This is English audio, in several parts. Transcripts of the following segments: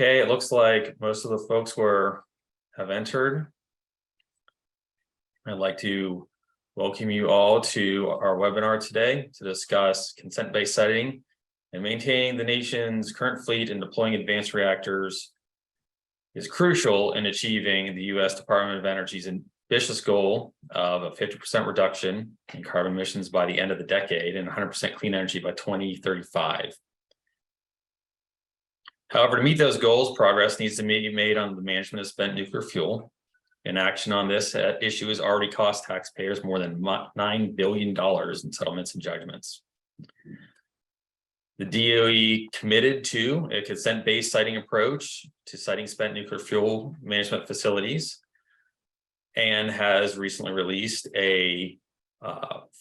Okay, it looks like most of the folks have entered. I'd like to welcome you all to our webinar today to discuss consent-based siting and maintaining the nation's current fleet and deploying advanced reactors is crucial in achieving the U.S. Department of Energy's ambitious goal of a 50% reduction in carbon emissions by the end of the decade and 100% clean energy by 2035. However, to meet those goals, progress needs to be made on the management of spent nuclear fuel. Inaction on this issue has already cost taxpayers more than $9 billion in settlements and judgments. The DOE committed to a consent-based siting approach to siting spent nuclear fuel management facilities and has recently released a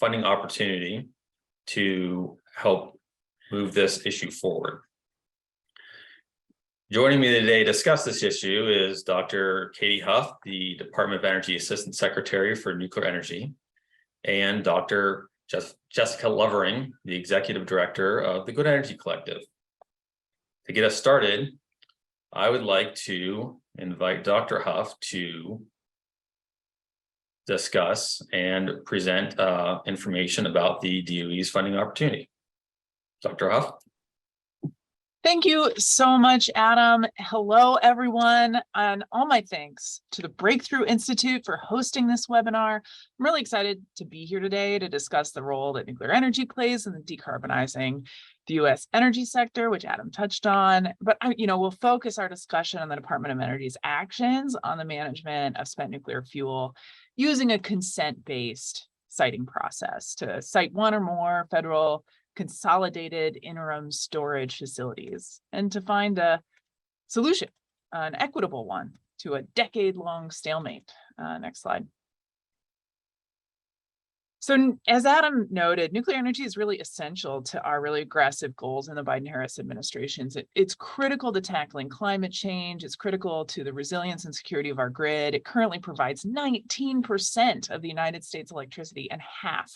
funding opportunity to help move this issue forward. Joining me today to discuss this issue is Dr. Katie Huff, the Department of Energy Assistant Secretary for Nuclear Energy, and Dr. Jessica Lovering, the Executive Director of the Good Energy Collective. To get us started, I would like to invite Dr. Huff to discuss and present information about the DOE's funding opportunity. Dr. Huff. Thank you so much, Adam. Hello, everyone, and all my thanks to the Breakthrough Institute for hosting this webinar. I'm really excited to be here today to discuss the role that nuclear energy plays in decarbonizing the U.S. energy sector, which Adam touched on. But we'll focus our discussion on the Department of Energy's actions on the management of spent nuclear fuel using a consent-based siting process to site one or more federal consolidated interim storage facilities and to find a solution, an equitable one to a decade-long stalemate. Next slide. So as Adam noted, nuclear energy is really essential to our really aggressive goals in the Biden-Harris administrations. It's critical to tackling climate change. It's critical to the resilience and security of our grid. It currently provides 19% of the United States electricity and half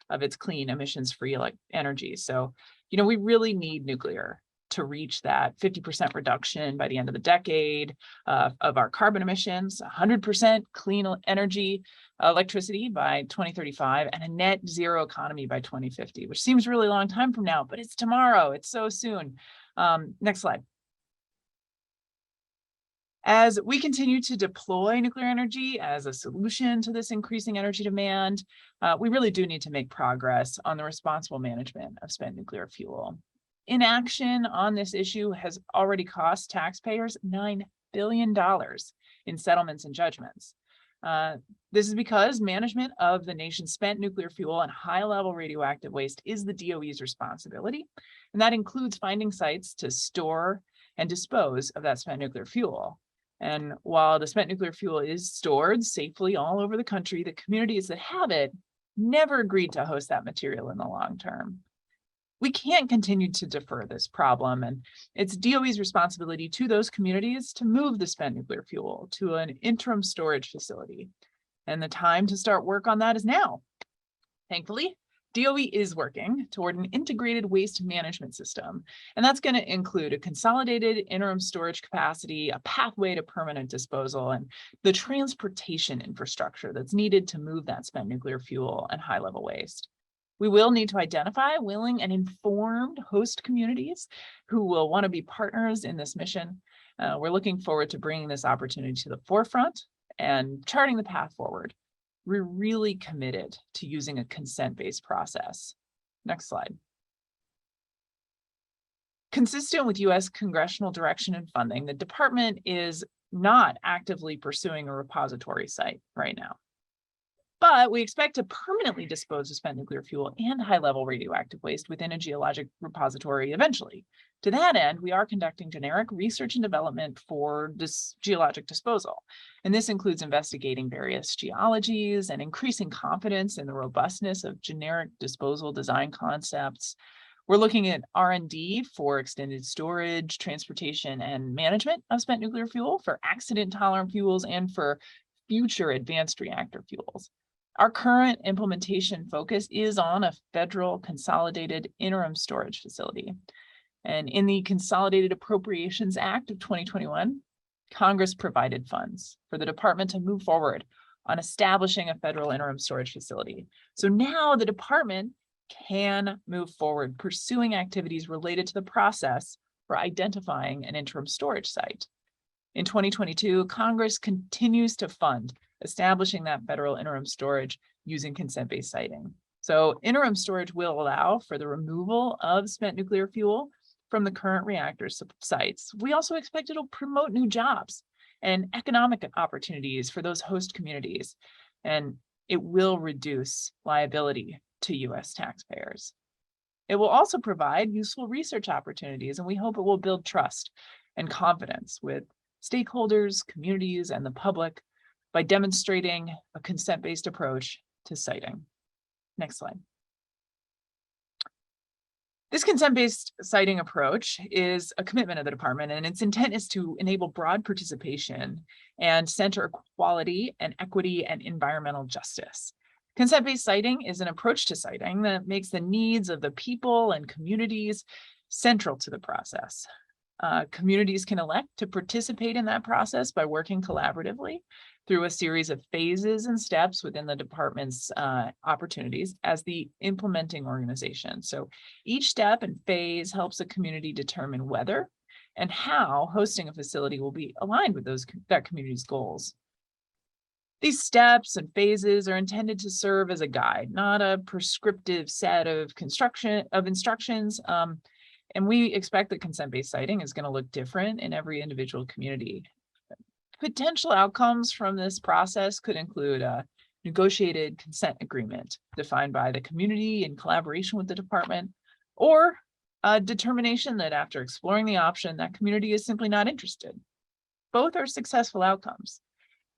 of its clean emissions-free energy. So, we really need nuclear to reach that 50% reduction by the end of the decade of our carbon emissions, 100% clean energy, electricity by 2035, and a net zero economy by 2050, which seems really long time from now, but it's tomorrow. It's so soon. Next slide. As we continue to deploy nuclear energy as a solution to this increasing energy demand, we really do need to make progress on the responsible management of spent nuclear fuel. Inaction on this issue has already cost taxpayers $9 billion in settlements and judgments. This is because management of the nation's spent nuclear fuel and high-level radioactive waste is the DOE's responsibility, and that includes finding sites to store and dispose of that spent nuclear fuel. And while the spent nuclear fuel is stored safely all over the country, the communities that have it never agreed to host that material in the long term. We can't continue to defer this problem, and it's DOE's responsibility to those communities to move the spent nuclear fuel to an interim storage facility. And the time to start work on that is now. Thankfully, DOE is working toward an integrated waste management system, and that's going to include a consolidated interim storage capacity, a pathway to permanent disposal, and the transportation infrastructure that's needed to move that spent nuclear fuel and high-level waste. We will need to identify willing and informed host communities who will want to be partners in this mission. We're looking forward to bringing this opportunity to the forefront and charting the path forward. We're really committed to using a consent-based process. Next slide. Consistent with U.S. congressional direction and funding, the department is not actively pursuing a repository site right now. But we expect to permanently dispose of spent nuclear fuel and high-level radioactive waste within a geologic repository eventually. To that end, we are conducting generic research and development for this geologic disposal. And this includes investigating various geologies and increasing confidence in the robustness of generic disposal design concepts. We're looking at R&D for extended storage, transportation, and management of spent nuclear fuel, for accident-tolerant fuels, and for future advanced reactor fuels. Our current implementation focus is on a federal consolidated interim storage facility. And in the Consolidated Appropriations Act of 2021, Congress provided funds for the department to move forward on establishing a federal interim storage facility. So now the department can move forward pursuing activities related to the process for identifying an interim storage site. In 2022, Congress continues to fund establishing that federal interim storage using consent-based siting. So interim storage will allow for the removal of spent nuclear fuel from the current reactor sites. We also expect it'll promote new jobs and economic opportunities for those host communities, and it will reduce liability to US taxpayers. It will also provide useful research opportunities, and we hope it will build trust and confidence with stakeholders, communities, and the public by demonstrating a consent-based approach to siting. Next slide. This consent-based siting approach is a commitment of the department, and its intent is to enable broad participation and center equality and equity and environmental justice. Consent-based siting is an approach to siting that makes the needs of the people and communities central to the process. Communities can elect to participate in that process by working collaboratively through a series of phases and steps within the department's opportunities as the implementing organization. So each step and phase helps a community determine whether and how hosting a facility will be aligned with that community's goals. These steps and phases are intended to serve as a guide, not a prescriptive set of instructions. And we expect that consent-based siting is going to look different in every individual community. Potential outcomes from this process could include a negotiated consent agreement defined by the community in collaboration with the department, or a determination that after exploring the option, that community is simply not interested. Both are successful outcomes.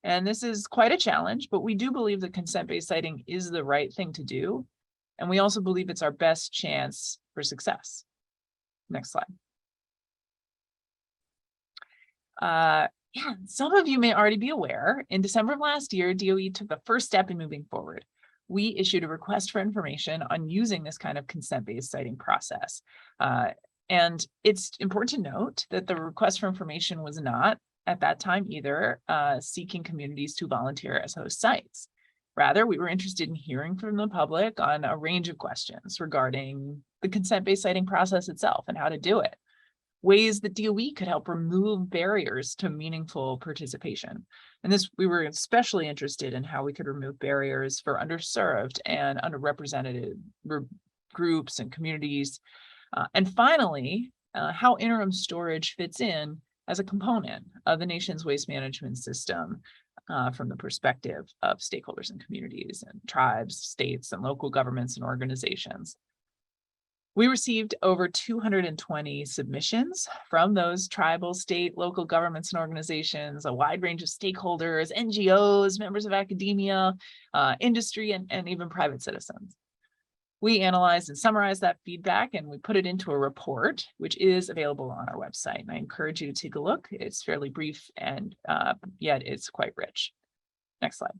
And this is quite a challenge, but we do believe that consent-based siting is the right thing to do. And we also believe it's our best chance for success. Next slide. Some of you may already be aware, in December of last year, DOE took the first step in moving forward. We issued a request for information on using this kind of consent-based siting process. And it's important to note that the request for information was not, at that time either, seeking communities to volunteer as host sites. Rather, we were interested in hearing from the public on a range of questions regarding the consent-based siting process itself and how to do it, ways that DOE could help remove barriers to meaningful participation. And this, we were especially interested in how we could remove barriers for underserved and underrepresented groups and communities. And finally, how interim storage fits in as a component of the nation's waste management system from the perspective of stakeholders and communities and tribes, states, and local governments and organizations. We received over 220 submissions from those tribal, state, local governments and organizations, a wide range of stakeholders, NGOs, members of academia, industry, and even private citizens. We analyzed and summarized that feedback, and we put it into a report, which is available on our website. And I encourage you to take a look. It's fairly brief, and yet it's quite rich. Next slide.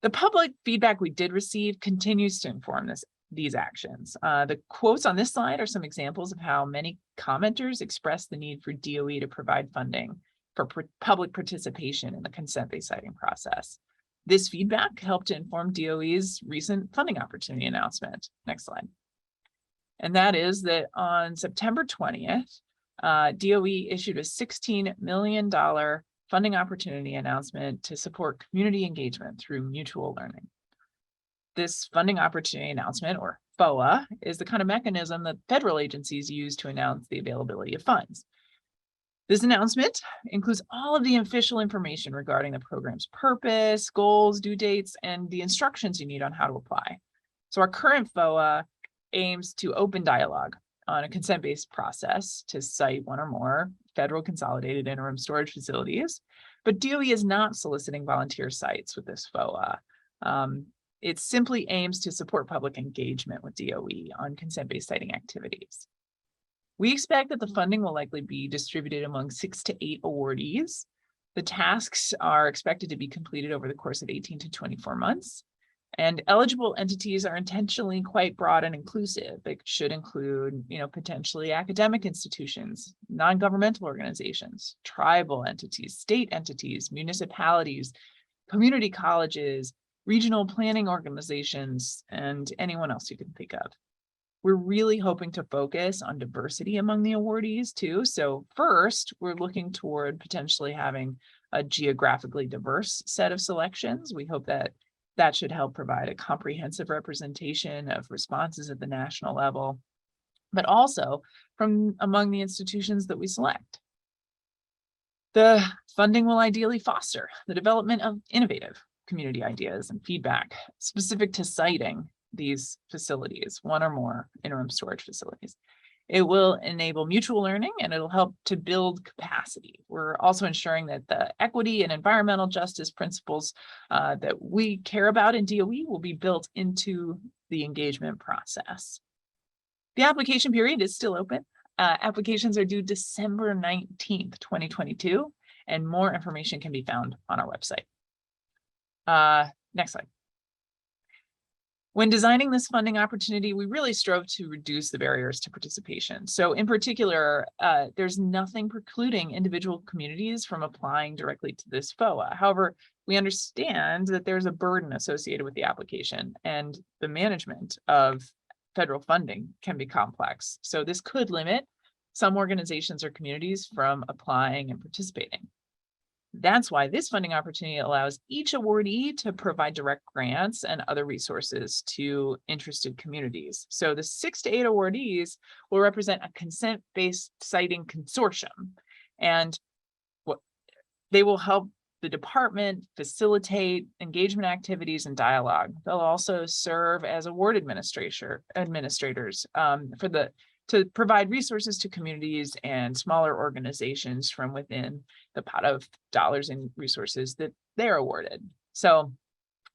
The public feedback we did receive continues to inform these actions. The quotes on this slide are some examples of how many commenters expressed the need for DOE to provide funding for public participation in the consent-based siting process. This feedback helped to inform DOE's recent funding opportunity announcement. Next slide. And that is that on September 20th, DOE issued a $16 million funding opportunity announcement to support community engagement through mutual learning. This funding opportunity announcement, or FOA, is the kind of mechanism that federal agencies use to announce the availability of funds. This announcement includes all of the official information regarding the program's purpose, goals, due dates, and the instructions you need on how to apply. So our current FOA aims to open dialogue on a consent-based process to site one or more federal consolidated interim storage facilities, but DOE is not soliciting volunteer sites with this FOA. It simply aims to support public engagement with DOE on consent-based siting activities. We expect that the funding will likely be distributed among 6 to 8 awardees. The tasks are expected to be completed over the course of 18 to 24 months. And eligible entities are intentionally quite broad and inclusive. It should include, potentially academic institutions, non-governmental organizations, tribal entities, state entities, municipalities, community colleges, regional planning organizations, and anyone else you can think of. We're really hoping to focus on diversity among the awardees too. So first, we're looking toward potentially having a geographically diverse set of selections. We hope that should help provide a comprehensive representation of responses at the national level, but also from among the institutions that we select. The funding will ideally foster the development of innovative community ideas and feedback specific to citing these facilities, one or more interim storage facilities. It will enable mutual learning and it'll help to build capacity. We're also ensuring that the equity and environmental justice principles that we care about in DOE will be built into the engagement process. The application period is still open. Applications are due December 19th, 2022, and more information can be found on our website. Next slide. When designing this funding opportunity, we really strove to reduce the barriers to participation. So in particular, there's nothing precluding individual communities from applying directly to this FOA. However, we understand that there's a burden associated with the application and the management of federal funding can be complex. So this could limit some organizations or communities from applying and participating. That's why this funding opportunity allows each awardee to provide direct grants and other resources to interested communities. So the 6 to 8 awardees will represent a consent-based siting consortium, and they will help the department facilitate engagement activities and dialogue. They'll also serve as award administrators to provide resources to communities and smaller organizations from within the pot of dollars and resources that they're awarded. So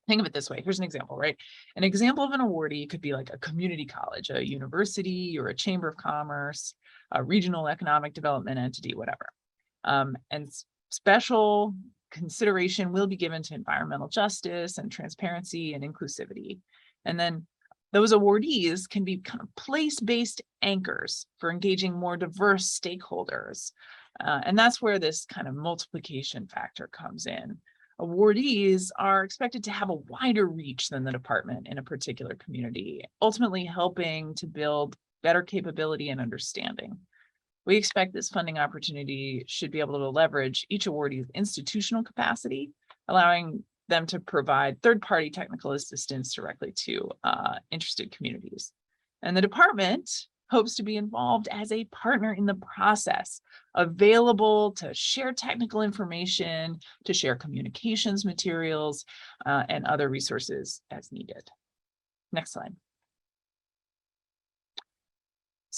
think of it this way. Here's an example, right? An example of an awardee could be like a community college, a university, or a chamber of commerce, a regional economic development entity, whatever. And special consideration will be given to environmental justice and transparency and inclusivity. And then those awardees can be kind of place-based anchors for engaging more diverse stakeholders. And that's where this kind of multiplication factor comes in. Awardees are expected to have a wider reach than the department in a particular community, ultimately helping to build better capability and understanding. We expect this funding opportunity should be able to leverage each awardee's institutional capacity, allowing them to provide third-party technical assistance directly to interested communities. And the department hopes to be involved as a partner in the process, available to share technical information, to share communications materials, and other resources as needed. Next slide.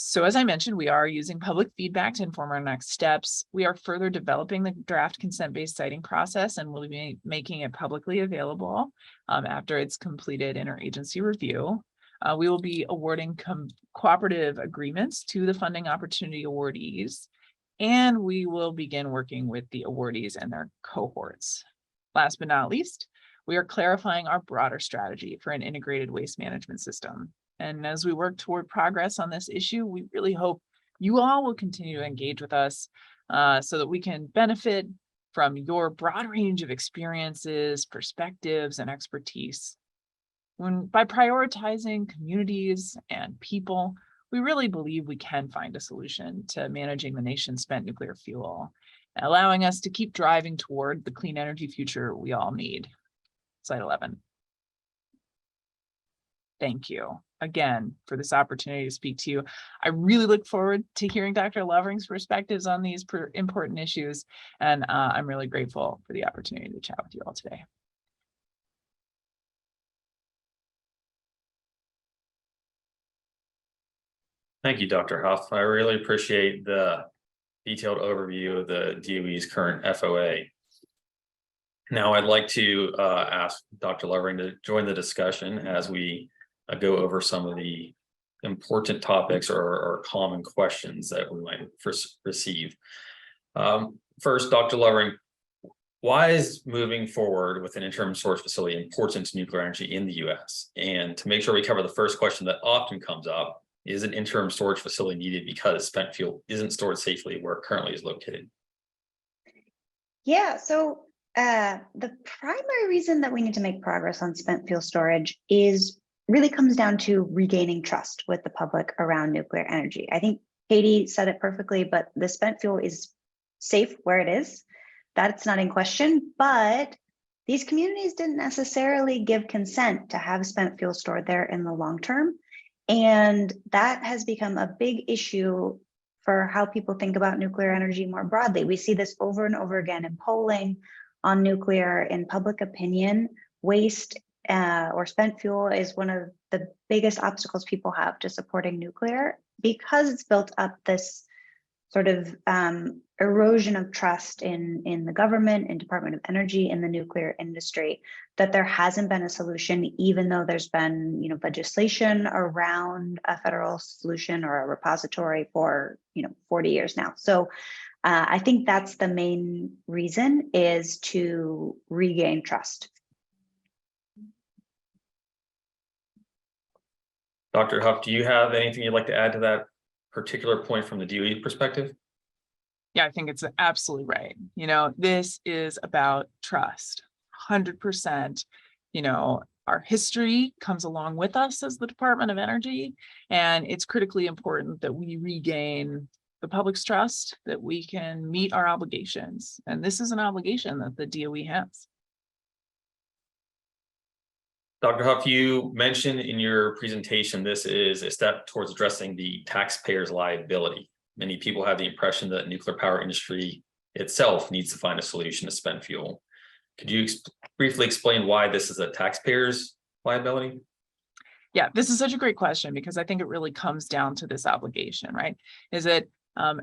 So as I mentioned, we are using public feedback to inform our next steps. We are further developing the draft consent-based siting process and will be making it publicly available after it's completed interagency review. We will be awarding cooperative agreements to the funding opportunity awardees, and we will begin working with the awardees and their cohorts. Last but not least, we are clarifying our broader strategy for an integrated waste management system. And as we work toward progress on this issue, we really hope you all will continue to engage with us so that we can benefit from your broad range of experiences, perspectives, and expertise. By prioritizing communities and people, we really believe we can find a solution to managing the nation's spent nuclear fuel, allowing us to keep driving toward the clean energy future we all need. Slide 11. Thank you again for this opportunity to speak to you. I really look forward to hearing Dr. Lovering's perspectives on these important issues, and I'm really grateful for the opportunity to chat with you all today. Thank you, Dr. Huff. I really appreciate the detailed overview of the DOE's current FOA. Now I'd like to ask Dr. Lovering to join the discussion as we go over some of the important topics or common questions that we might receive. First, Dr. Lovering, Why is moving forward with an interim storage facility important to nuclear energy in the US? And to make sure we cover the first question that often comes up, is an interim storage facility needed because spent fuel isn't stored safely where it currently is located? Yeah, so the primary reason that we need to make progress on spent fuel storage is really comes down to regaining trust with the public around nuclear energy. I think Katie said it perfectly, but the spent fuel is safe where it is. That's not in question, but these communities didn't necessarily give consent to have spent fuel stored there in the long term. And that has become a big issue for how people think about nuclear energy more broadly. We see this over and over again in polling on nuclear, in public opinion. Waste or spent fuel is one of the biggest obstacles people have to supporting nuclear because it's built up this sort of erosion of trust in the government, in Department of Energy, in the nuclear industry, that there hasn't been a solution, even though there's been, legislation around a federal solution or a repository for, 40 years now. So I think that's the main reason, is to regain trust. Dr. Huff, do you have anything you'd like to add to that particular point from the DOE perspective? Yeah, I think it's absolutely right. This is about trust, 100%. Our history comes along with us as the Department of Energy, and it's critically important that we regain the public's trust, that we can meet our obligations. And this is an obligation that the DOE has. Dr. Huff, you mentioned in your presentation, this is a step towards addressing the taxpayers' liability. Many people have the impression that nuclear power industry itself needs to find a solution to spent fuel. Could you briefly explain why this is a taxpayer's liability? Yeah, this is such a great question, because I think it really comes down to this obligation, right? Is that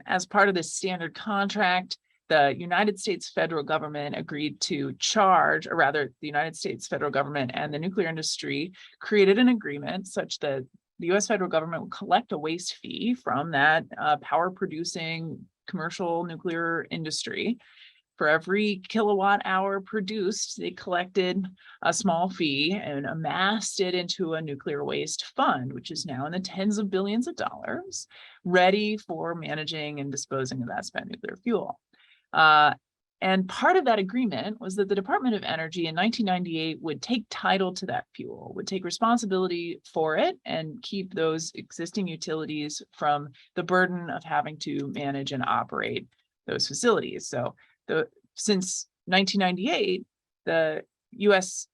as part of this standard contract, the United States federal government agreed to charge, or rather the United States federal government and the nuclear industry created an agreement such that the US federal government would collect a waste fee from that power producing commercial nuclear industry. For every kilowatt hour produced, they collected a small fee and amassed it into a nuclear waste fund, which is now in the tens of billions of dollars, ready for managing and disposing of that spent nuclear fuel. And part of that agreement was that the Department of Energy in 1998 would take title to that fuel, would take responsibility for it, and keep those existing utilities from the burden of having to manage and operate those facilities. So since 1998, the US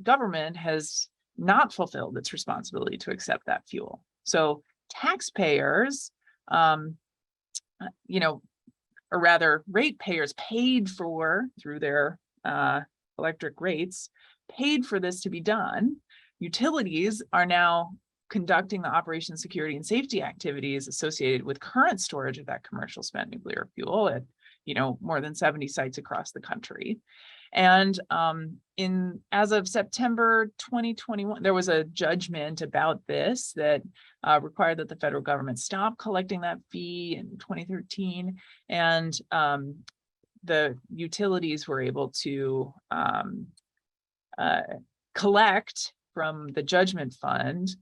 government has not fulfilled its responsibility to accept that fuel. So taxpayers, or rather ratepayers paid for, through their electric rates, paid for this to be done. Utilities are now conducting the operation, security, and safety activities associated with current storage of that commercial spent nuclear fuel at more than 70 sites across the country. And as of September 2021, there was a judgment about this that required that the federal government stop collecting that fee in 2013. And the utilities were able to collect from the judgment fund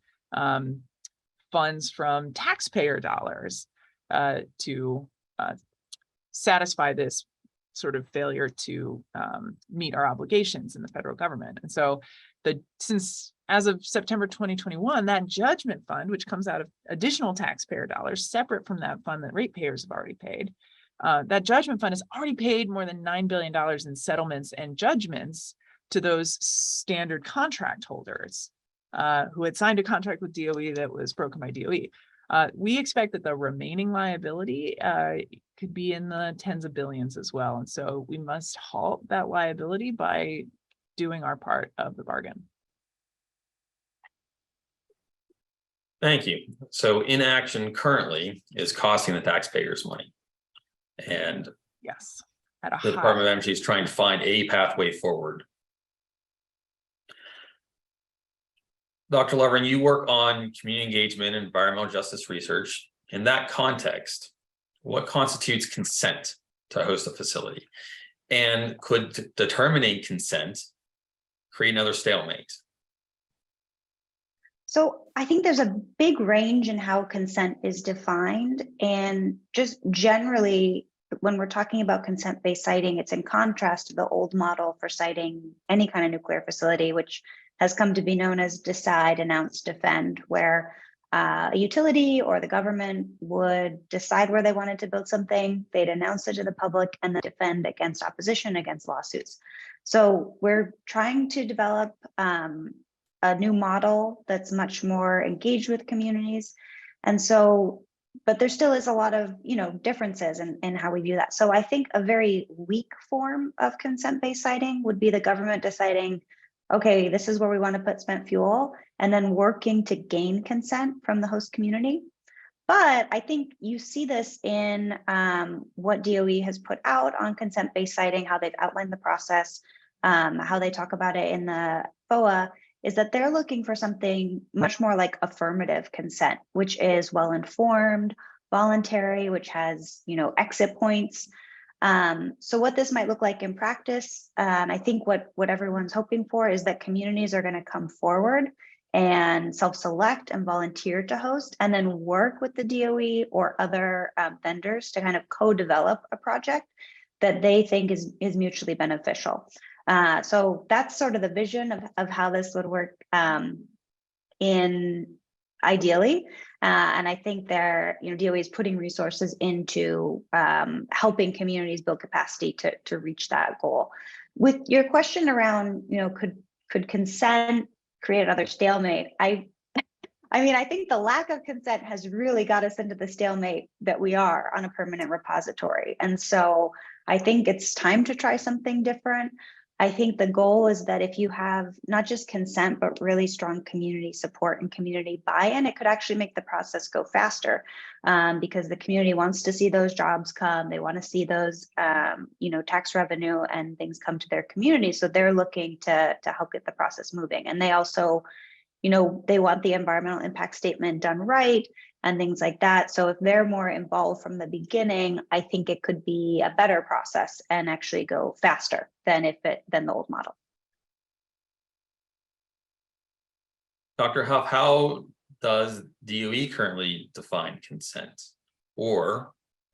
funds from taxpayer dollars to satisfy this sort of failure to meet our obligations in the federal government. And so since as of September 2021, that judgment fund, which comes out of additional taxpayer dollars, separate from that fund that ratepayers have already paid, that judgment fund has already paid more than $9 billion in settlements and judgments to those standard contract holders who had signed a contract with DOE that was broken by DOE. We expect that the remaining liability could be in the tens of billions as well. And so we must halt that liability by doing our part of the bargain. Thank you. So inaction currently is costing the taxpayers money. And yes, the Department of Energy is trying to find a pathway forward. Dr. Lovering, you work on community engagement and environmental justice research. In that context, what constitutes consent to host a facility? And could determining consent create another stalemate? So I think there's a big range in how consent is defined. And just generally, when we're talking about consent-based siting, it's in contrast to the old model for citing any kind of nuclear facility, which has come to be known as decide, announce, defend, where a utility or the government would decide where they wanted to build something, they'd announce it to the public, and then defend against opposition, against lawsuits. So we're trying to develop a new model that's much more engaged with communities. And so, but there still is a lot of, differences in how we view that. So I think a very weak form of consent-based siting would be the government deciding, okay, this is where we want to put spent fuel, and then working to gain consent from the host community. But I think you see this in what DOE has put out on consent-based siting, how they've outlined the process, how they talk about it in the FOA, is that they're looking for something much more like affirmative consent, which is well-informed, voluntary, which has, exit points. So what this might look like in practice, I think what everyone's hoping for is that communities are going to come forward and self-select and volunteer to host, and then work with the DOE or other vendors to kind of co-develop a project that they think is mutually beneficial. So that's sort of the vision of how this would work in ideally. And I think DOE is putting resources into helping communities build capacity to reach that goal. With your question around, could consent create another stalemate? I think the lack of consent has really got us into the stalemate that we are on a permanent repository. And so I think it's time to try something different. I think the goal is that if you have not just consent, but really strong community support and community buy-in, it could actually make the process go faster because the community wants to see those jobs come. They want to see those, tax revenue and things come to their community. So they're looking to help get the process moving. And they also, they want the environmental impact statement done right and things like that. So if they're more involved from the beginning, I think it could be a better process and actually go faster than the old model. Dr. Huff, how does DOE currently define consent? Or,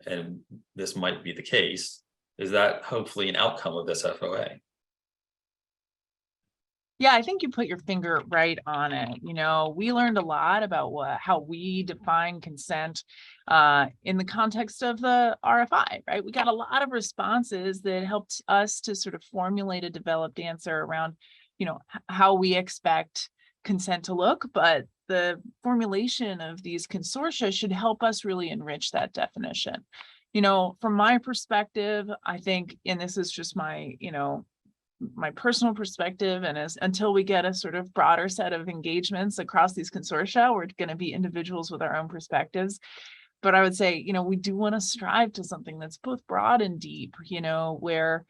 and this might be the case, is that hopefully an outcome of this FOA? Yeah, I think you put your finger right on it. We learned a lot about how we define consent in the context of the RFI, right? We got a lot of responses that helped us to sort of formulate a developed answer around, how we expect consent to look, but the formulation of these consortia should help us really enrich that definition. From my perspective, I think, and this is just my personal perspective, and until we get a sort of broader set of engagements across these consortia, we're going to be individuals with our own perspectives. But I would say, we do want to strive to something that's both broad and deep, where,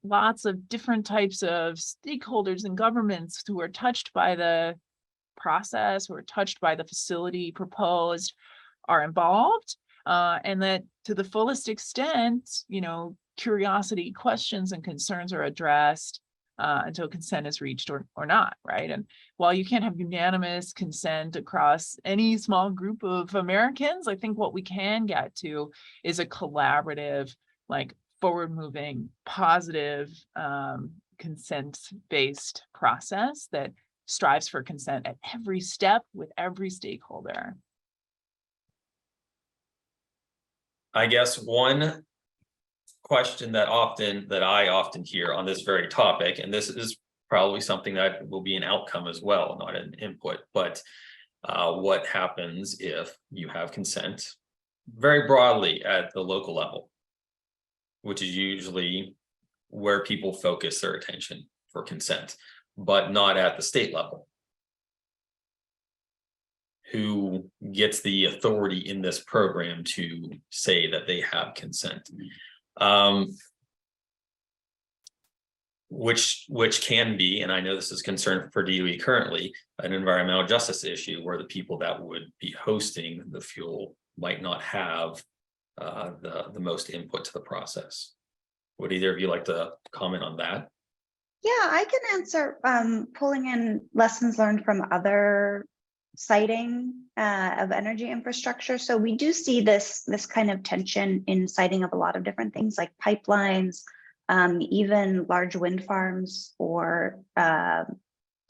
lots of different types of stakeholders and governments who are touched by the process, who are touched by the facility proposed, are involved, and that to the fullest extent, curiosity, questions, and concerns are addressed until consent is reached or not, right? And while you can't have unanimous consent across any small group of Americans, I think what we can get to is a collaborative, forward-moving, positive, consent-based process that strives for consent at every step with every stakeholder. I guess one question that I often hear on this very topic, and this is probably something that will be an outcome as well, not an input, but what happens if you have consent very broadly at the local level, which is usually where people focus their attention for consent, but not at the state level. Who gets the authority in this program to say that they have consent? Which can be, and I know this is concern for DOE currently, an environmental justice issue where the people that would be hosting the fuel might not have the most input to the process. Would either of you like to comment on that? Yeah, I can answer, pulling in lessons learned from other siting of energy infrastructure. So we do see this kind of tension in siting of a lot of different things like pipelines, even large wind farms or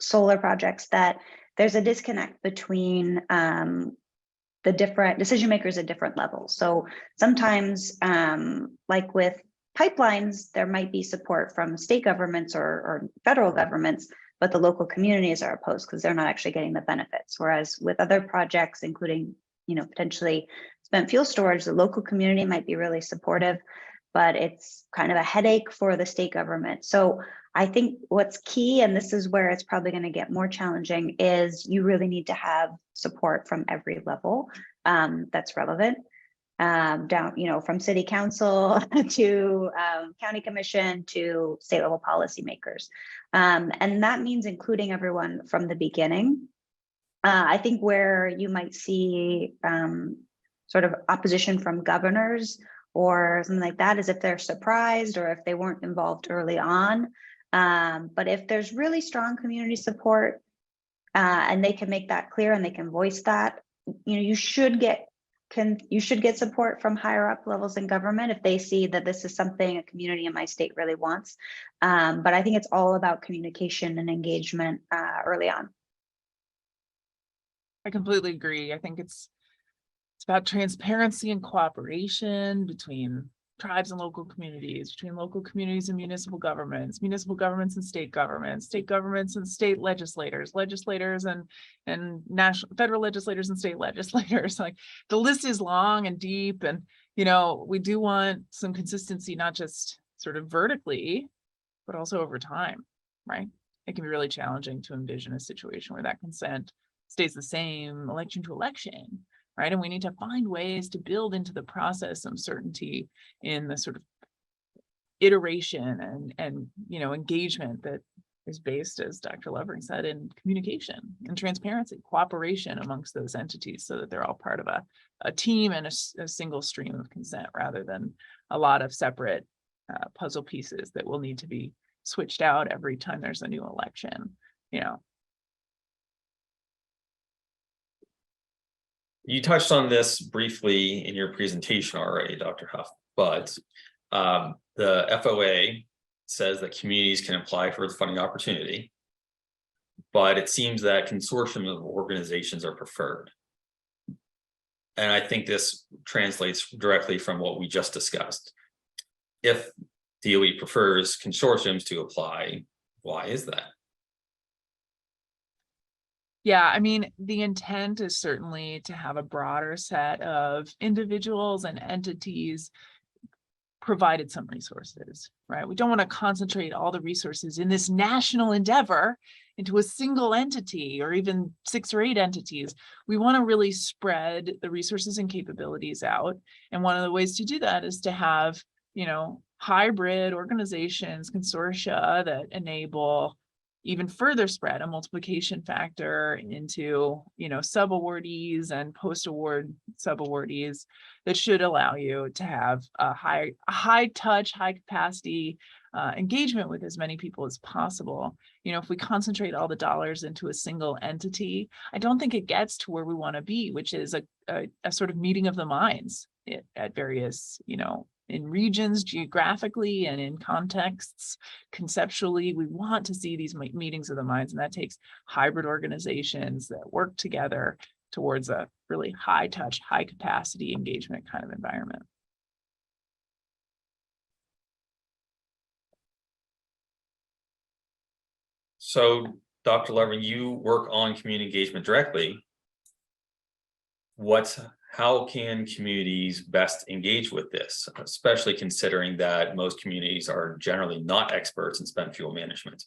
solar projects, that there's a disconnect between the different decision makers at different levels. So sometimes, like with pipelines, there might be support from state governments or federal governments, but the local communities are opposed because they're not actually getting the benefits. Whereas with other projects, including, potentially spent fuel storage, the local community might be really supportive, but it's kind of a headache for the state government. So I think what's key, and this is where it's probably going to get more challenging, is you really need to have support from every level that's relevant. Down, from city council to county commission to state level policymakers. And that means including everyone from the beginning. I think where you might see sort of opposition from governors or something like that is if they're surprised or if they weren't involved early on. But if there's really strong community support and they can make that clear and they can voice that, you should get support from higher up levels in government if they see that this is something a community in my state really wants. But I think it's all about communication and engagement early on. I completely agree. I think it's about transparency and cooperation between tribes and local communities, between local communities and municipal governments and state governments and state legislators and national federal legislators and state legislators. Like, the list is long and deep, and we do want some consistency, not just sort of vertically, but also over time, right? It can be really challenging to envision a situation where that consent stays the same election to election. Right. And we need to find ways to build into the process some certainty in the sort of iteration and engagement that is based, as Dr. Lovering said, in communication and transparency, cooperation amongst those entities so that they're all part of a team and a single stream of consent rather than a lot of separate puzzle pieces that will need to be switched out every time there's a new election. You touched on this briefly in your presentation already, Dr. Huff, but the FOA says that communities can apply for the funding opportunity, but it seems that consortium of organizations are preferred. And I think this translates directly from what we just discussed. If DOE prefers consortiums to apply, why is that? Yeah, I mean, the intent is certainly to have a broader set of individuals and entities provided some resources, right? We don't want to concentrate all the resources in this national endeavor into a single entity or even 6 or 8 entities. We want to really spread the resources and capabilities out. And one of the ways to do that is to have, hybrid organizations, consortia that enable even further spread, a multiplication factor into, sub-awardees and post-award sub-awardees that should allow you to have a high touch, high capacity engagement with as many people as possible. If we concentrate all the dollars into a single entity, I don't think it gets to where we want to be, which is a sort of meeting of the minds at various, in regions geographically and in contexts conceptually. We want to see these meetings of the minds, and that takes hybrid organizations that work together towards a really high touch, high capacity engagement kind of environment. So, Dr. Lovering, you work on community engagement directly. How can communities best engage with this, especially considering that most communities are generally not experts in spent fuel management?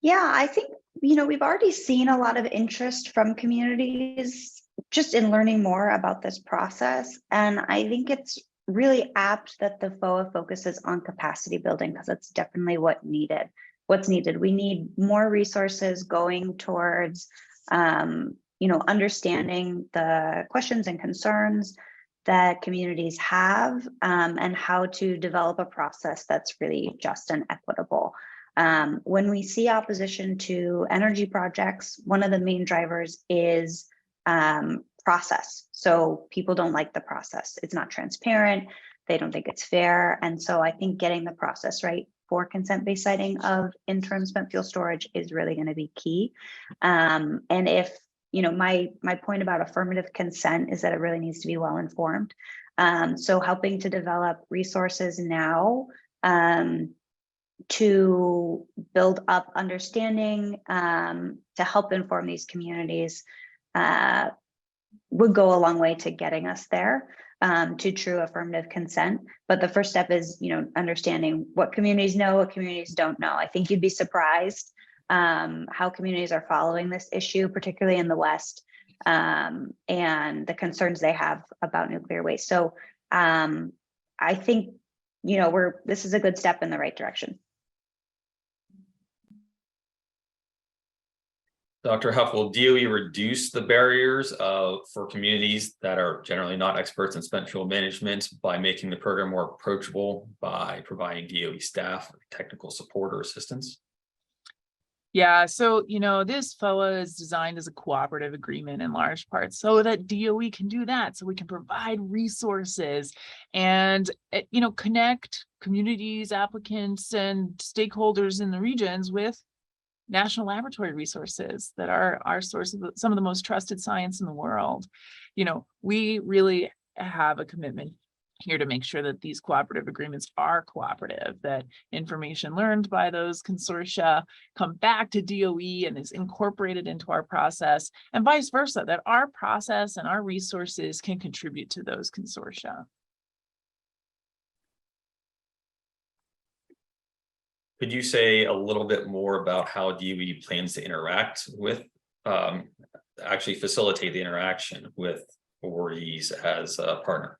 Yeah, I think, we've already seen a lot of interest from communities just in learning more about this process. And I think it's really apt that the FOA focuses on capacity building, because that's definitely what's needed. We need more resources going towards understanding the questions and concerns that communities have, and how to develop a process that's really just and equitable. When we see opposition to energy projects, one of the main drivers is process. So people don't like the process. It's not transparent. They don't think it's fair. And so I think getting the process right for consent-based siting of interim spent fuel storage is really going to be key. And if, you know, my point about affirmative consent is that it really needs to be well informed. So helping to develop resources now to build up understanding, to help inform these communities would go a long way to getting us there, to true affirmative consent. But the first step is, you know, understanding what communities know, what communities don't know. I think you'd be surprised how communities are following this issue, particularly in the West, and the concerns they have about nuclear waste. So I think, you know, this is a good step in the right direction. Dr. Huff, will DOE reduce the barriers for communities that are generally not experts in spent fuel management by making the program more approachable by providing DOE staff technical support or assistance? Yeah, so, you know, this FOA is designed as a cooperative agreement in large part so that DOE can do that, so we can provide resources and, you know, connect communities, applicants, and stakeholders in the regions with national laboratory resources that are our source of some of the most trusted science in the world. You know, we really have a commitment here to make sure that these cooperative agreements are cooperative, that information learned by those consortia come back to DOE and is incorporated into our process, and vice versa, that our process and our resources can contribute to those consortia. Could you say a little bit more about how DOE plans to interact with, actually facilitate the interaction with awardees as a partner?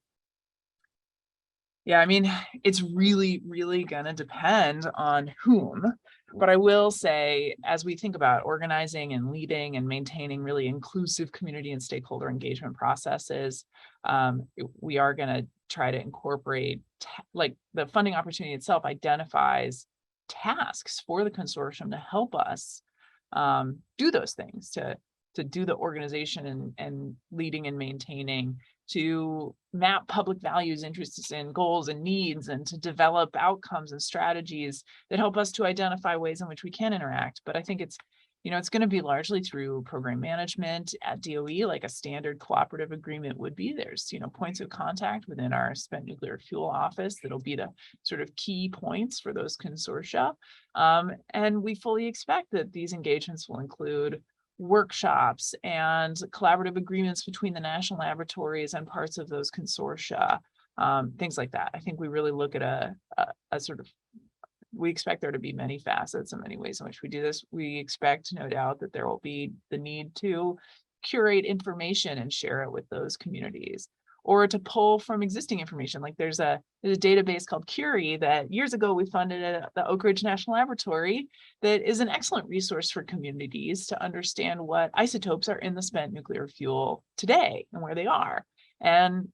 Yeah, I mean, it's really, really gonna depend on whom. But I will say, as we think about organizing and leading and maintaining really inclusive community and stakeholder engagement processes, we are gonna try to incorporate, like the funding opportunity itself identifies tasks for the consortium to help us do those things, to do the organization and leading and maintaining, to map public values, interests, and goals and needs, and to develop outcomes and strategies that help us to identify ways in which we can interact. But I think it's, you know, it's going to be largely through program management at DOE, like a standard cooperative agreement would be. There's, you know, points of contact within our spent nuclear fuel office that'll be the sort of key points for those consortia. And we fully expect that these engagements will include workshops and collaborative agreements between the national laboratories and parts of those consortia, things like that. I think we really look at a sort of, we expect there to be many facets and many ways in which we do this. We expect, no doubt, that there will be the need to curate information and share it with those communities, or to pull from existing information. Like there's a database called Curie that years ago we funded at the Oak Ridge National Laboratory that is an excellent resource for communities to understand what isotopes are in the spent nuclear fuel today and where they are. And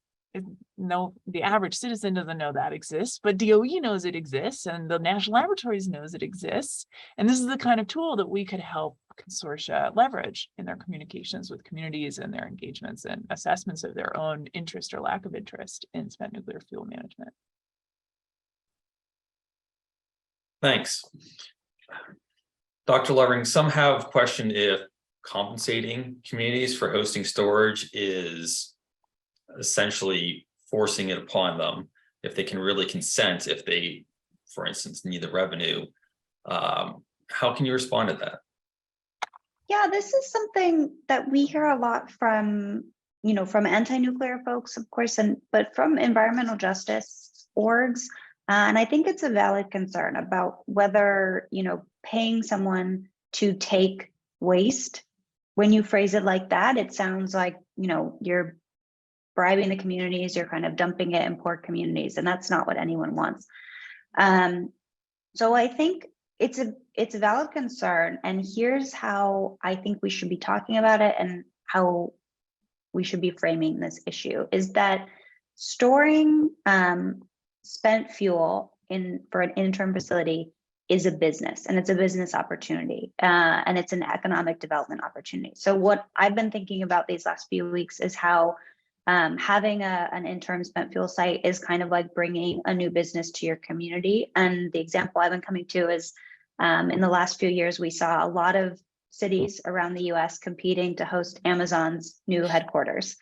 no, the average citizen doesn't know that exists, but DOE knows it exists and the national laboratories knows it exists. And this is the kind of tool that we could help consortia leverage in their communications with communities and their engagements and assessments of their own interest or lack of interest in spent nuclear fuel management. Thanks. Dr. Lovering, some have questioned if compensating communities for hosting storage is essentially forcing it upon them, if they can really consent, if they, for instance, need the revenue. How can you respond to that? Yeah, this is something that we hear a lot from, you know, from anti-nuclear folks, of course, but from environmental justice orgs. And I think it's a valid concern about whether, you know, paying someone to take waste, when you phrase it like that, it sounds like, you know, you're bribing the communities, you're kind of dumping it in poor communities, and that's not what anyone wants. So I think it's a valid concern, and here's how I think we should be talking about it and how we should be framing this issue, is that storing spent fuel for an interim facility is a business, and it's a business opportunity, and it's an economic development opportunity. So what I've been thinking about these last few weeks is how having an interim spent fuel site is kind of like bringing a new business to your community. And the example I've been coming to is in the last few years, we saw a lot of cities around the US competing to host Amazon's new headquarters.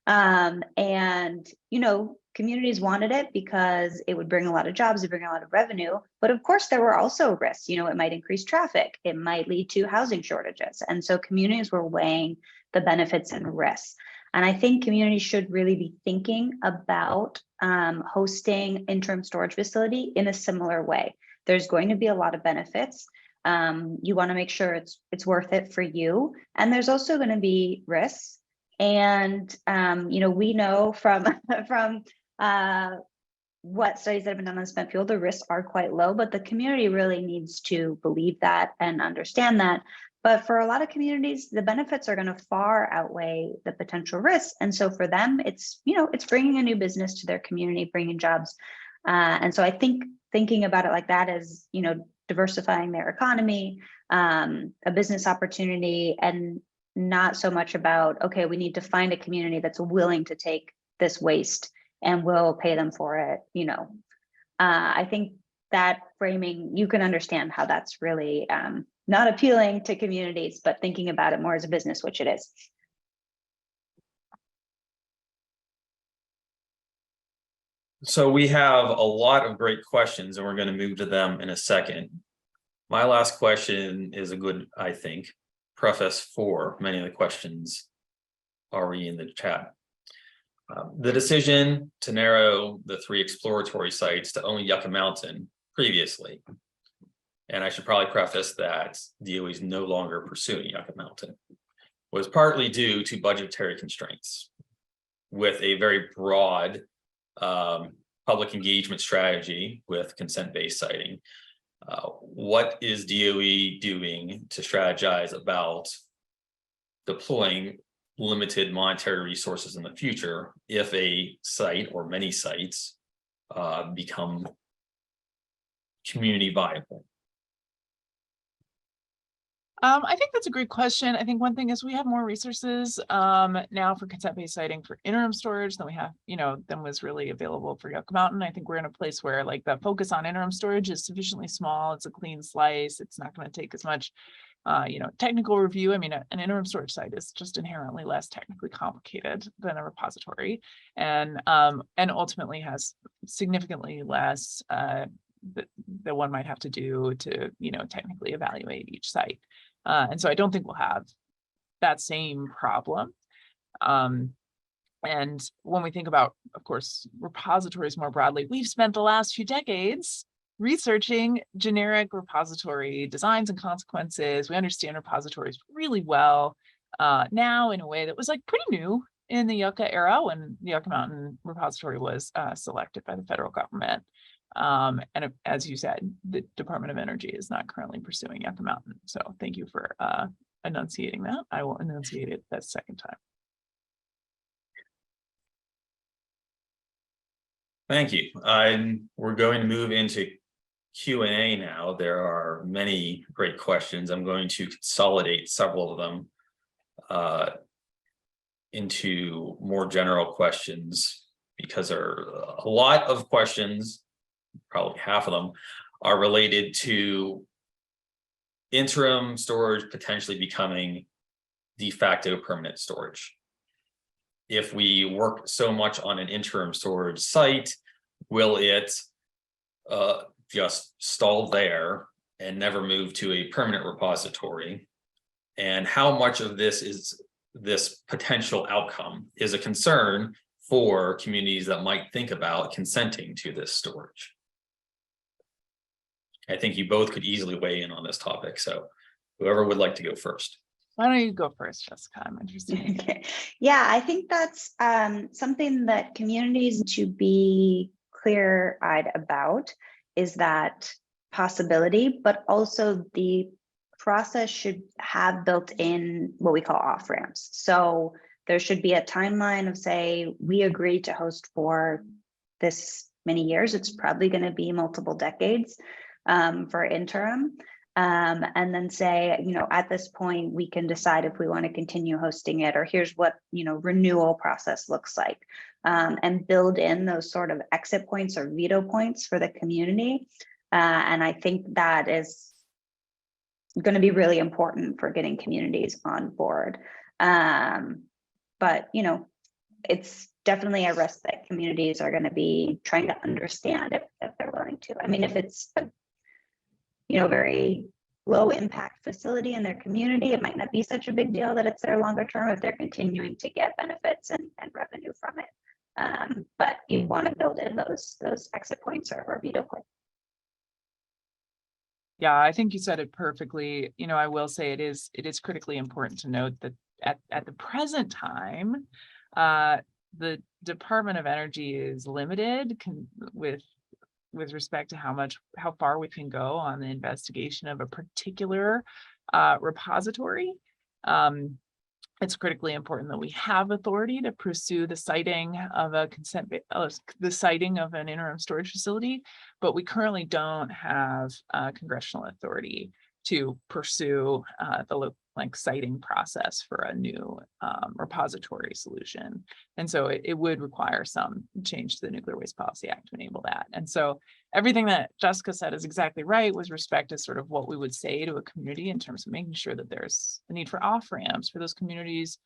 And, you know, communities wanted it because it would bring a lot of jobs, it would bring a lot of revenue. But of course, there were also risks. You know, it might increase traffic, it might lead to housing shortages. And so communities were weighing the benefits and risks. And I think communities should really be thinking about hosting interim storage facility in a similar way. There's going to be a lot of benefits. You want to make sure it's worth it for you. And there's also going to be risks. And you know, we know from what studies that have been done on spent fuel, the risks are quite low, but the community really needs to believe that and understand that. But for a lot of communities, the benefits are going to far outweigh the potential risks. And so for them, it's, you know, it's bringing a new business to their community, bringing jobs. And so I think thinking about it like that is, you know, diversifying their economy, a business opportunity, and not so much about, okay, we need to find a community that's willing to take this waste and we'll pay them for it. You know, I think that framing, you can understand how that's really not appealing to communities, but thinking about it more as a business, which it is. So we have a lot of great questions and we're going to move to them in a second. My last question is a good, I think, preface for many of the questions already in the chat. The decision to narrow the 3 exploratory sites to only Yucca Mountain previously, and I should probably preface that DOE is no longer pursuing Yucca Mountain, was partly due to budgetary constraints with a very broad public engagement strategy with consent-based siting. What is DOE doing to strategize about deploying limited monetary resources in the future if a site or many sites become community viable? I think that's a great question. I think one thing is we have more resources now for consent-based siting for interim storage than we have, you know, than was really available for Yucca Mountain. I think we're in a place where like the focus on interim storage is sufficiently small. It's a clean slice. It's not going to take as much, you know, technical review. I mean, an interim storage site is just inherently less technically complicated than a repository, and ultimately has significantly less that one might have to do to, you know, technically evaluate each site. And so I don't think we'll have that same problem. And when we think about, of course, repositories more broadly, we've spent the last few decades researching generic repository designs and consequences. We understand repositories really well now in a way that was like pretty new in the Yucca era when the Yucca Mountain repository was selected by the federal government. And as you said, the Department of Energy is not currently pursuing Yucca Mountain. So thank you for enunciating that. I will enunciate it that second time. Thank you. We're going to move into Q&A now. There are many great questions. I'm going to consolidate several of them into more general questions because there are a lot of questions. Probably half of them are related to interim storage potentially becoming de facto permanent storage. If we work so much on an interim storage site, will it just stall there and never move to a permanent repository? And how much of this potential outcome is a concern for communities that might think about consenting to this storage? I think you both could easily weigh in on this topic. So whoever would like to go first. Why don't you go first, Jessica? I'm interested. Okay. Yeah, I think that's something that communities to be clear-eyed about, is that possibility, but also the process should have built in what we call off-ramps. So there should be a timeline of, say, we agree to host for this many years. It's probably going to be multiple decades for interim. And then say, you know, at this point, we can decide if we want to continue hosting it, or here's what, you know, renewal process looks like, and build in those sort of exit points or veto points for the community. And I think that is going to be really important for getting communities on board. But, you know, it's definitely a risk that communities are going to be trying to understand if they're willing to. I mean, if it's a, you know, very low impact facility in their community, it might not be such a big deal that it's their longer term if they're continuing to get benefits and revenue from it. But you want to build in those exit points or veto points. Yeah, I think you said it perfectly. You know, I will say it is critically important to note that at the present time, the Department of Energy is limited with respect to how far we can go on the investigation of a particular repository. It's critically important that we have authority to pursue the citing of the citing of an interim storage facility, but we currently don't have congressional authority to pursue the citing process for a new repository solution. And so it would require some change to the Nuclear Waste Policy Act to enable that. And so everything that Jessica said is exactly right with respect to sort of what we would say to a community in terms of making sure that there's a need for off-ramps for those communities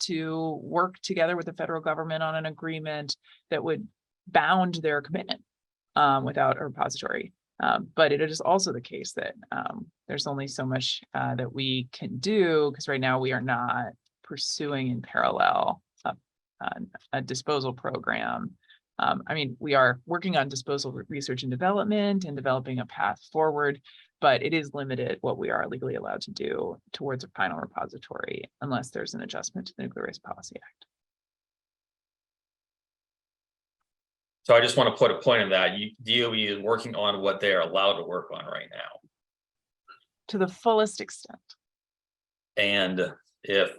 to work together with the federal government on an agreement that would bound their commitment without a repository. But it is also the case that there's only so much that we can do, because right now we are not pursuing in parallel a disposal program. I mean, we are working on disposal research and development and developing a path forward, but it is limited what we are legally allowed to do towards a final repository unless there's an adjustment to the Nuclear Waste Policy Act. So I just want to put a point in that DOE is working on what they're allowed to work on right now. To the fullest extent. And if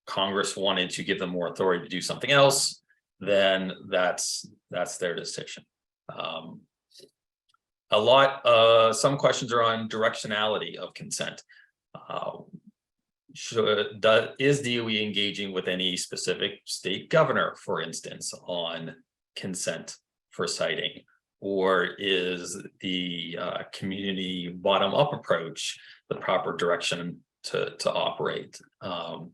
Congress wanted to give them more authority to do something else, then that's their decision. Some questions are on directionality of consent. Is DOE engaging with any specific state governor, for instance, on consent for citing, or is the community bottom-up approach the proper direction to operate? You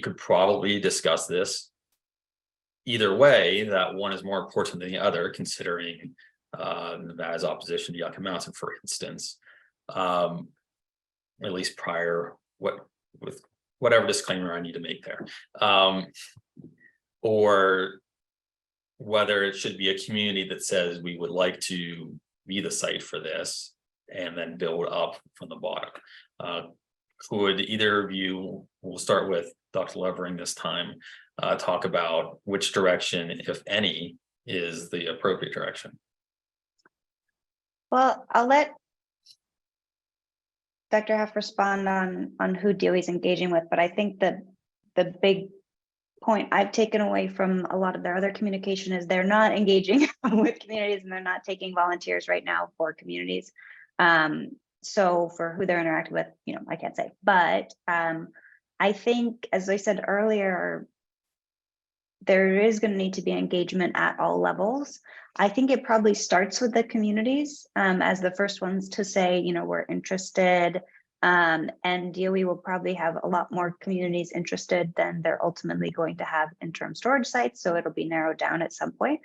could probably discuss this either way, that one is more important than the other, considering Nevada's opposition to Yucca Mountain, for instance, at least prior with whatever disclaimer I need to make there, or whether it should be a community that says we would like to be the site for this and then build up from the bottom. Could either of you, we'll start with Dr. Levering this time, talk about which direction, if any, is the appropriate direction? Well, I'll let Dr. Huff respond on who DOE is engaging with, but I think that the big point I've taken away from a lot of their other communication is they're not engaging with communities and they're not taking volunteers right now for communities. So for who they're interacting with, you know, I can't say, but I think, as I said earlier, there is going to need to be engagement at all levels. I think it probably starts with the communities as the first ones to say, you know, we're interested, and DOE will probably have a lot more communities interested than they're ultimately going to have interim storage sites. So it'll be narrowed down at some point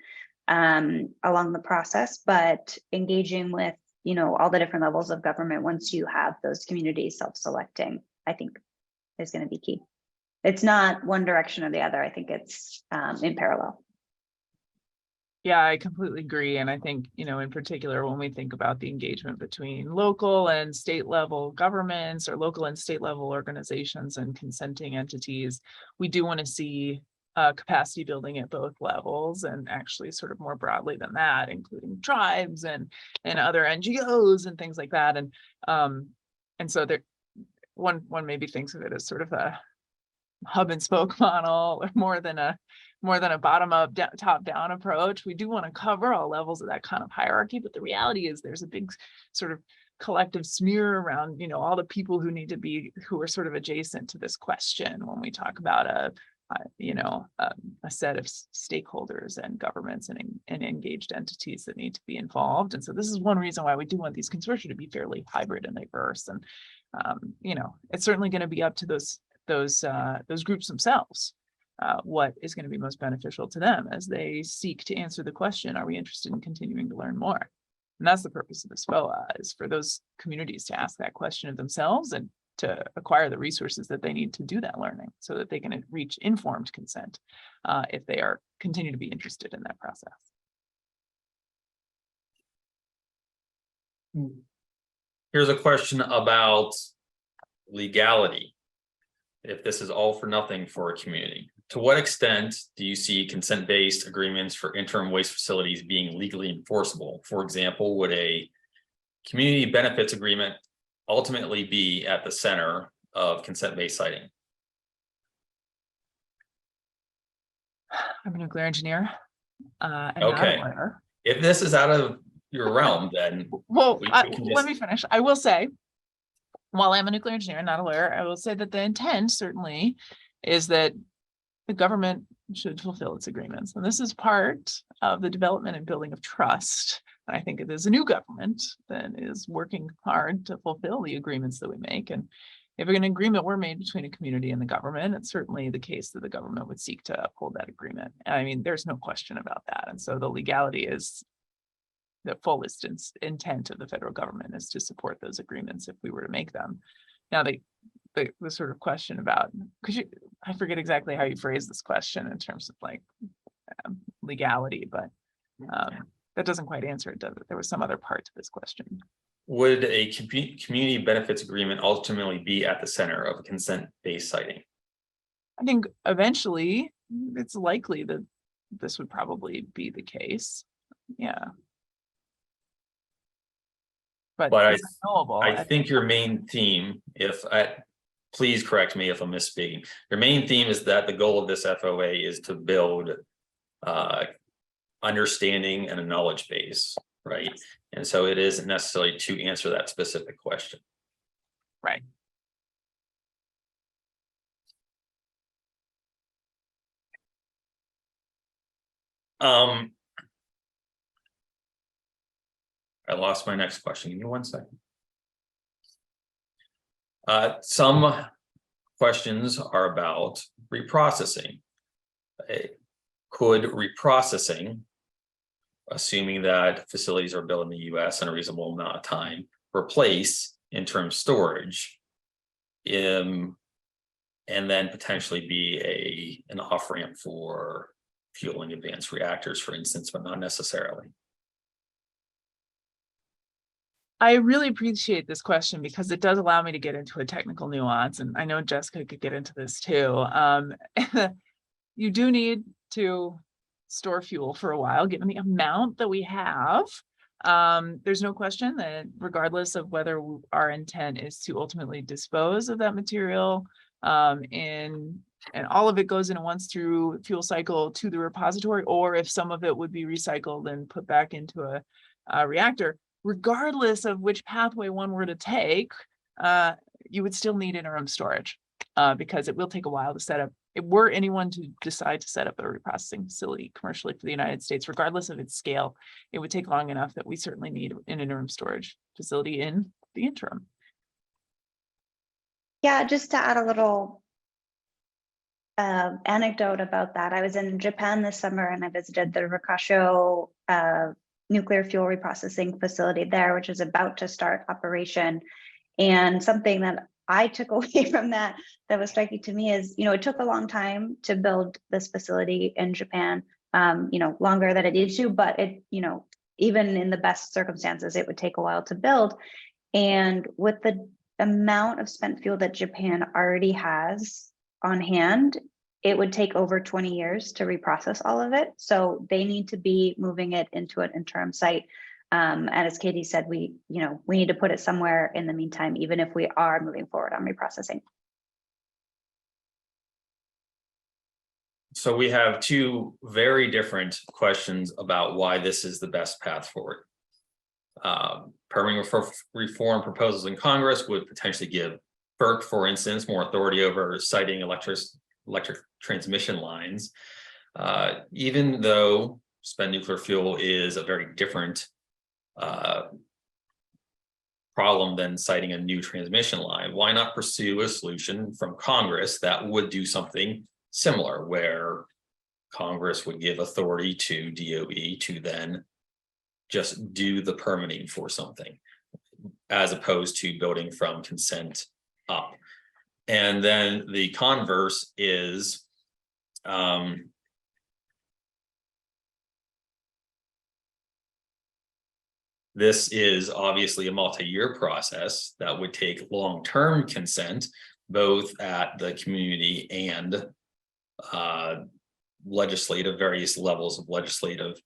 along the process, but engaging with, you know, all the different levels of government once you have those communities self-selecting, I think is going to be key. It's not one direction or the other. I think it's in parallel. Yeah, I completely agree. And I think, you know, in particular, when we think about the engagement between local and state level governments or local and state level organizations and consenting entities, we do want to see capacity building at both levels, and actually sort of more broadly than that, including tribes and other NGOs and things like that. And so there, one maybe thinks of it as sort of hub and spoke model, or more than a bottom up, top down approach. We do want to cover all levels of that kind of hierarchy, but the reality is there's a big sort of collective smear around, all the people who are sort of adjacent to this question when we talk about a set of stakeholders and governments and engaged entities that need to be involved. And so this is one reason why we do want these consortia to be fairly hybrid and diverse. And it's certainly going to be up to those groups themselves what is going to be most beneficial to them as they seek to answer the question, are we interested in continuing to learn more? And that's the purpose of this FOA, is for those communities to ask that question of themselves and to acquire the resources that they need to do that learning so that they can reach informed consent if they continue to be interested in that process. Here's a question about legality. If this is all for nothing for a community, to what extent do you see consent-based agreements for interim waste facilities being legally enforceable? For example, would a community benefits agreement ultimately be at the center of consent-based siting? I'm a nuclear engineer and Okay. not a lawyer. If this is out of your realm, then well, we can let me finish. I will say, while I'm a nuclear engineer, not a lawyer, I will say that the intent certainly is that the government should fulfill its agreements. And this is part of the development and building of trust. And I think it is a new government that is working hard to fulfill the agreements that we make. And if an agreement were made between a community and the government, it's certainly the case that the government would seek to uphold that agreement. I mean, there's no question about that. And so the legality is the fullest intent of the federal government is to support those agreements if we were to make them. Now, the sort of question about, I forget exactly how you phrase this question in terms of like legality, but that doesn't quite answer it, does it? There was some other part to this question. Would a community benefits agreement ultimately be at the center of a consent-based siting? I think eventually it's likely that this would probably be the case. Yeah. But I think your main theme, please correct me if I'm misspeaking. Your main theme is that the goal of this FOA is to build understanding and a knowledge base, right? And so it isn't necessarily to answer that specific question. Right. I lost my next question. Give me 1 second. Some questions are about reprocessing. Could reprocessing, assuming that facilities are built in the US in a reasonable amount of time, replace interim storage and then potentially be an off-ramp for fueling advanced reactors, for instance, but not necessarily? I really appreciate this question because it does allow me to get into a technical nuance, and I know Jessica could get into this too. You do need to store fuel for a while, given the amount that we have. There's no question that regardless of whether our intent is to ultimately dispose of that material, and all of it goes in once through fuel cycle to the repository, or if some of it would be recycled and put back into a reactor, regardless of which pathway one were to take, you would still need interim storage because it will take a while to set up. If were anyone to decide to set up a reprocessing facility commercially for the United States, regardless of its scale, it would take long enough that we certainly need an interim storage facility in the interim. Yeah, just to add a little anecdote about that. I was in Japan this summer and I visited the Reprocessing nuclear fuel reprocessing facility there, which is about to start operation. And something that I took away from that was striking to me is, it took a long time to build this facility in Japan, longer than it needed to, but it, even in the best circumstances, it would take a while to build. And with the amount of spent fuel that Japan already has on hand, it would take over 20 years to reprocess all of it. So they need to be moving it into an interim site. And as Katie said, we need to put it somewhere in the meantime, even if we are moving forward on reprocessing. So we have two very different questions about why this is the best path forward. Permitting reform proposals in Congress would potentially give FERC, for instance, more authority over citing electric transmission lines. Even though spent nuclear fuel is a very different problem than citing a new transmission line, why not pursue a solution from Congress that would do something similar, where Congress would give authority to DOE to then just do the permitting for something, as opposed to building from consent up. And then the converse is this is obviously a multi-year process that would take long-term consent, both at the community and legislative, various levels of legislative.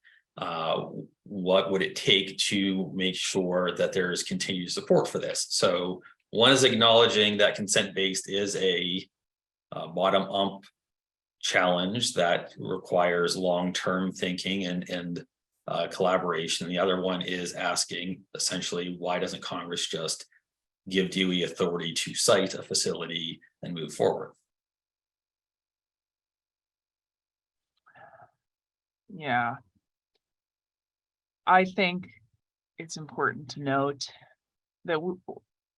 What would it take to make sure that there's continued support for this? So one is acknowledging that consent-based is a bottom-up challenge that requires long-term thinking and collaboration. The other one is asking, essentially, why doesn't Congress just give DOE authority to site a facility and move forward? Yeah. I think it's important to note that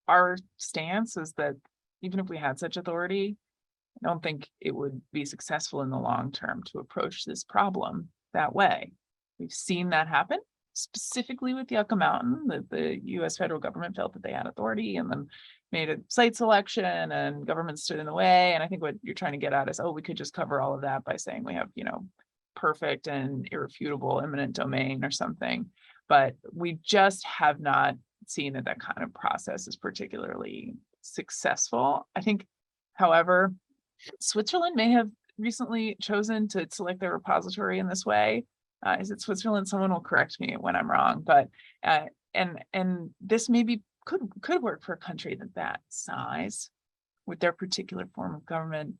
our stance is that even if we had such authority, I don't think it would be successful in the long term to approach this problem that way. We've seen that happen, specifically with Yucca Mountain, that the US federal government felt that they had authority and then made a site selection and government stood in the way. And I think what you're trying to get at is, oh, we could just cover all of that by saying we have, perfect and irrefutable eminent domain or something. But we just have not seen that kind of process is particularly successful. I think, however, Switzerland may have recently chosen to select their repository in this way. Is it Switzerland? Someone will correct me when I'm wrong, but and this maybe could work for a country that size with their particular form of government.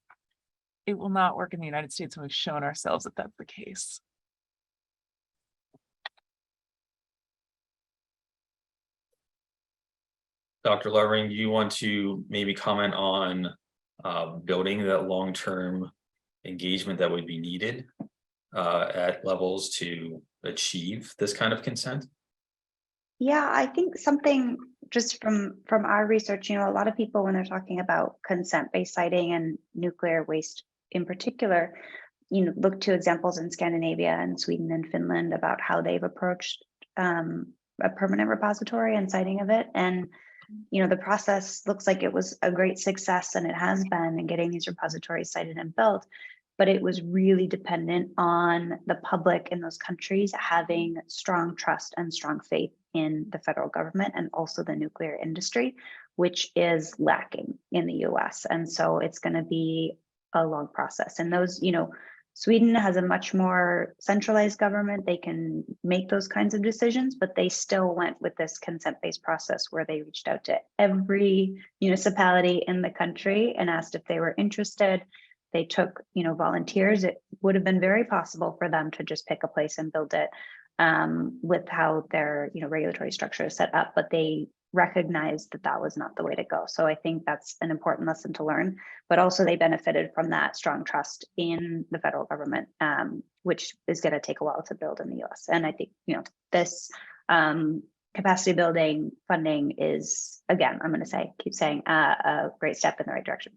It will not work in the United States, and we've shown ourselves that that's the case. Dr. Lovering, do you want to maybe comment on building that long-term engagement that would be needed at levels to achieve this kind of consent? Yeah, I think something just from our research, a lot of people, when they're talking about consent-based siting and nuclear waste in particular, look to examples in Scandinavia and Sweden and Finland about how they've approached a permanent repository and citing of it. And the process looks like it was a great success, and it has been in getting these repositories cited and built. But it was really dependent on the public in those countries having strong trust and strong faith in the federal government and also the nuclear industry, which is lacking in the US. And so it's going to be a long process. And those, Sweden has a much more centralized government. They can make those kinds of decisions, but they still went with this consent-based process where they reached out to every municipality in the country and asked if they were interested. They took, volunteers. It would have been very possible for them to just pick a place and build it with how their, regulatory structure is set up, but they recognized that that was not the way to go. So I think that's an important lesson to learn, but also they benefited from that strong trust in the federal government, which is going to take a while to build in the US. And I think, this capacity building funding is, again, I'm going to keep saying a great step in the right direction.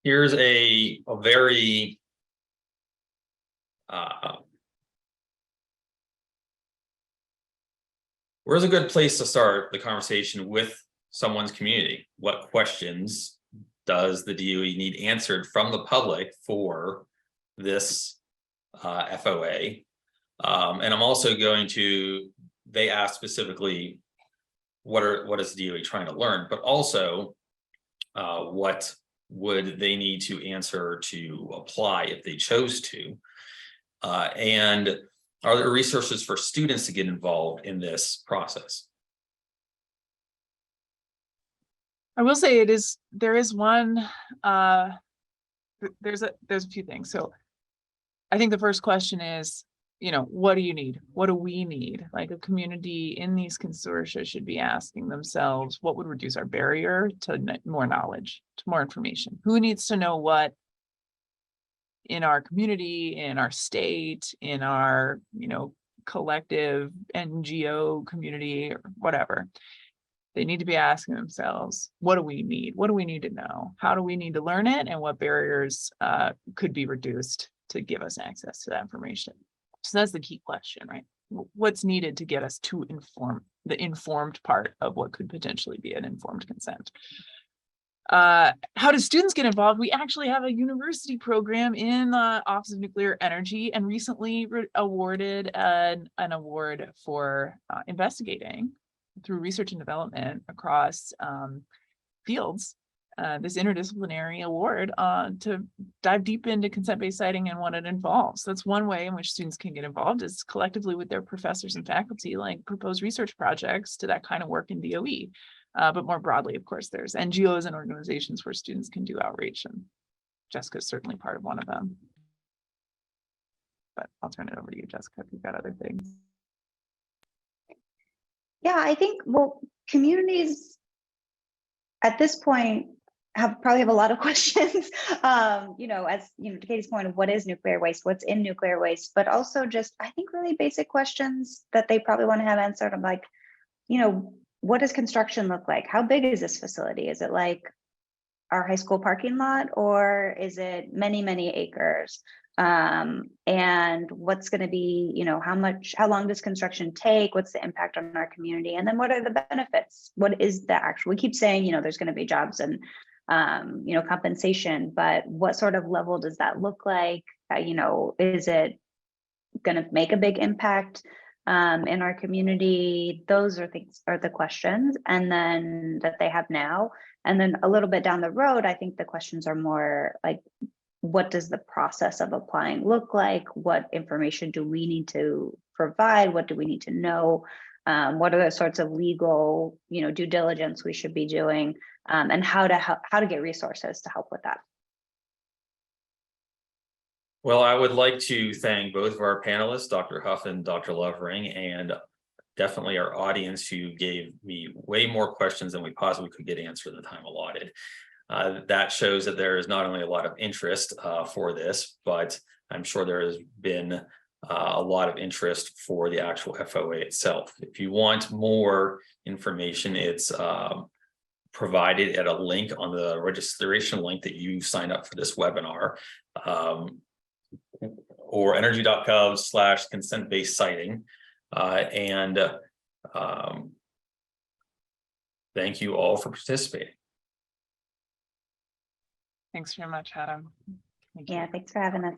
Here's a very where's a good place to start the conversation with someone's community? What questions does the DOE need answered from the public for this FOA? And I'm also going to, they ask specifically, what is the DOE trying to learn, but also what would they need to answer to apply if they chose to? And are there resources for students to get involved in this process? I will say there is one, there's a few things. So I think the first question is, what do you need? What do we need? Like a community in these consortia should be asking themselves, what would reduce our barrier to more knowledge, to more information? Who needs to know what in our community, in our state, in our, collective NGO community or whatever? They need to be asking themselves, what do we need? What do we need to know? How do we need to learn it? And what barriers could be reduced to give us access to that information? So that's the key question, right? What's needed to get us to the informed part of what could potentially be an informed consent? How do students get involved? We actually have a university program in the Office of Nuclear Energy, and recently awarded an award for investigating through research and development across fields, this interdisciplinary award to dive deep into consent-based siting and what it involves. That's one way in which students can get involved, is collectively with their professors and faculty, like propose research projects to that kind of work in DOE. But more broadly, of course, there's NGOs and organizations where students can do outreach, and Jessica's certainly part of one of them. But I'll turn it over to you, Jessica, if you've got other things. Yeah, I think, well, communities at this point probably have a lot of questions, as to Katie's point of what is nuclear waste, what's in nuclear waste, but also just, I think, really basic questions that they probably want to have answered. I'm like, what does construction look like? How big is this facility? Is it like our high school parking lot, or is it many, many acres? And what's going to be, how long does construction take? What's the impact on our community? And then what are the benefits? What is the actual, we keep saying, there's going to be jobs and, compensation, but what sort of level does that look like? Is it going to make a big impact in our community? Those are the questions, and then that they have now. And then a little bit down the road, I think the questions are more like, what does the process of applying look like? What information do we need to provide? What do we need to know? What are the sorts of legal, due diligence we should be doing, and how to get resources to help with that? Well, I would like to thank both of our panelists, Dr. Huff and Dr. Lovering, and definitely our audience, who gave me way more questions than we possibly could get answered in the time allotted. That shows that there is not only a lot of interest for this, but I'm sure there has been a lot of interest for the actual FOA itself. If you want more information, it's provided at a link on the registration link that you signed up for this webinar, or energy.gov/consent-based siting. Thank you all for participating. Thanks very much, Adam. Yeah, thanks for having us.